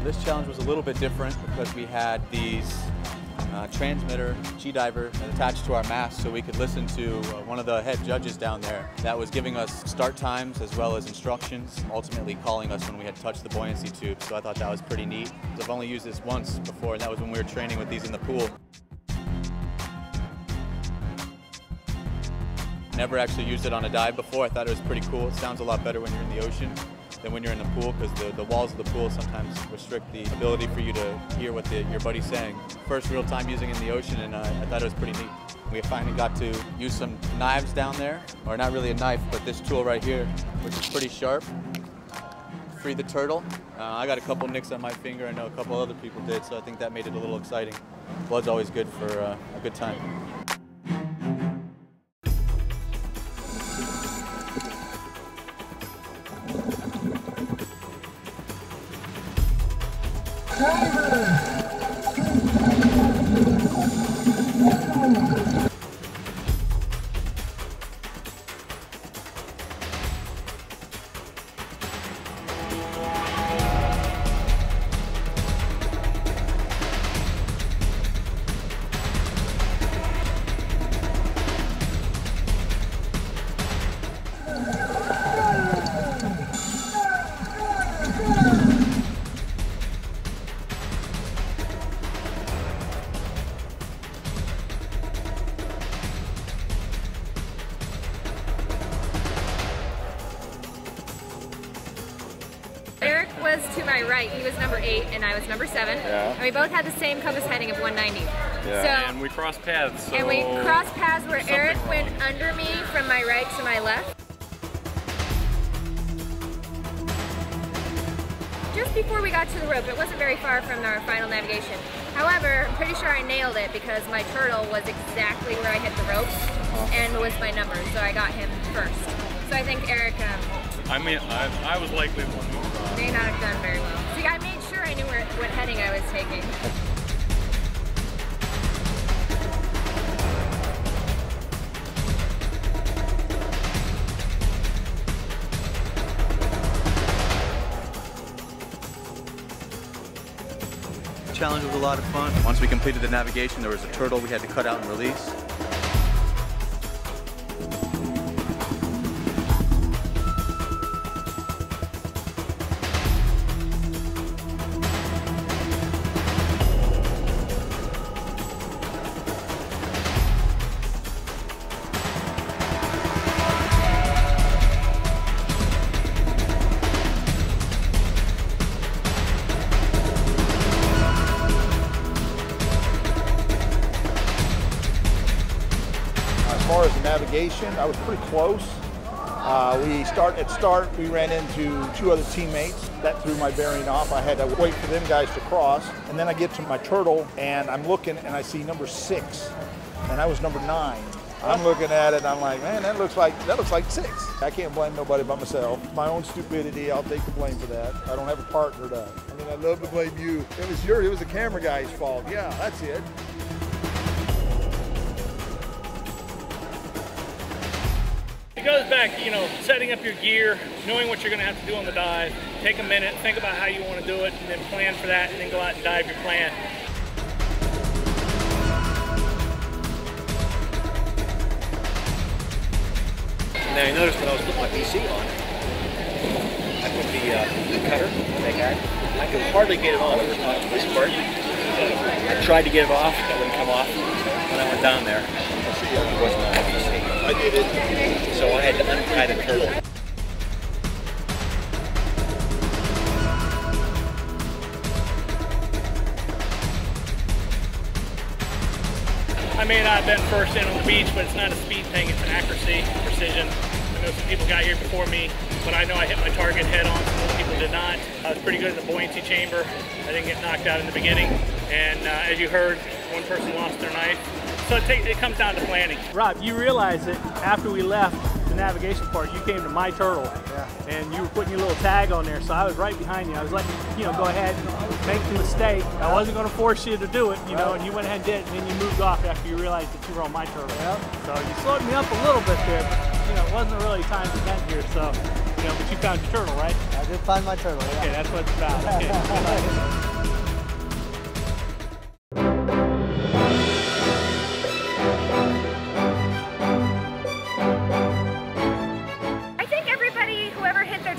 This challenge was a little bit different because we had these transmitter G-diver attached to our mask so we could listen to one of the head judges down there that was giving us start times as well as instructions, ultimately calling us when we had touched the buoyancy tube. So I thought that was pretty neat. I've only used this once before, and that was when we were training with these in the pool. Never actually used it on a dive before. I thought it was pretty cool. It sounds a lot better when you're in the ocean than when you're in the pool, because the walls of the pool sometimes restrict the ability for you to hear what your buddy's saying. First real time using it in the ocean, and I thought it was pretty neat. We finally got to use some knives down there, or not really a knife, but this tool right here, which is pretty sharp. Free the turtle. I got a couple nicks on my finger. I know a couple other people did, so I think that made it a little exciting. Blood's always good for a good time. Eric was to my right. He was number 8 and I was number 7. Yeah. And we both had the same compass heading of 190. Yeah. So, And we crossed paths. So and we crossed paths where Eric wrong. went under me from my right to my left. Just before we got to the rope, it wasn't very far from our final navigation. However, I'm pretty sure I nailed it because my turtle was exactly where I hit the ropes and was my number, so I got him first. So I think Eric I mean, I was likely the one who may not have done very well. See, I made sure I knew what heading I was taking. The challenge was a lot of fun. Once we completed the navigation, there was a turtle we had to cut out and release. As far as the navigation, I was pretty close. At start, we ran into 2 other teammates. That threw my bearing off. I had to wait for them guys to cross. And then I get to my turtle, and I'm looking, and I see number 6, and I was number 9. I'm looking at it, and I'm like, man, that looks like 6. I can't blame nobody but myself. My own stupidity, I'll take the blame for that. I don't have a partner to. I mean, I'd love to blame you. It was the camera guy's fault. Yeah, that's it. It goes back, you know, setting up your gear, knowing what you're going to have to do on the dive. Take a minute, think about how you want to do it, and then plan for that, and then go out and dive your plan. Now I noticed when I was putting my PC on, I put the cutter they had. I could hardly get it on. It was not this part. I tried to get it off, it wouldn't come off. When I went down there, it wasn't on my PC. I did it. So I had to untie the turtle. I may not have been first in on the beach, but it's not a speed thing, it's an accuracy, precision. I know some people got here before me, but I know I hit my target head on, some other people did not. I was pretty good in the buoyancy chamber. I didn't get knocked out in the beginning. And as you heard, one person lost their knife. So it comes down to planning. Rob, you realize that after we left the navigation part, you came to my turtle, and you were putting your little tag on there, so I was right behind you. I was letting you, go ahead and make the mistake. I wasn't going to force you to do it, and you went ahead and did it, and then you moved off after you realized that you were on my turtle. So you slowed me up a little bit there, but it wasn't really time to vent here, so, but you found your turtle, right? I did find my turtle, yeah. Okay, that's what it's about. Okay.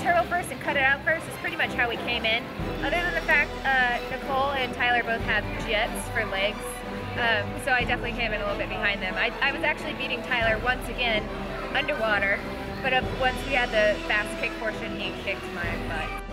Turtle first and cut it out first is pretty much how we came in. Other than the fact Nicole and Tyler both have jets for legs, so I definitely came in a little bit behind them. I was actually beating Tyler once again underwater, but once we had the fast kick portion, he kicked my butt.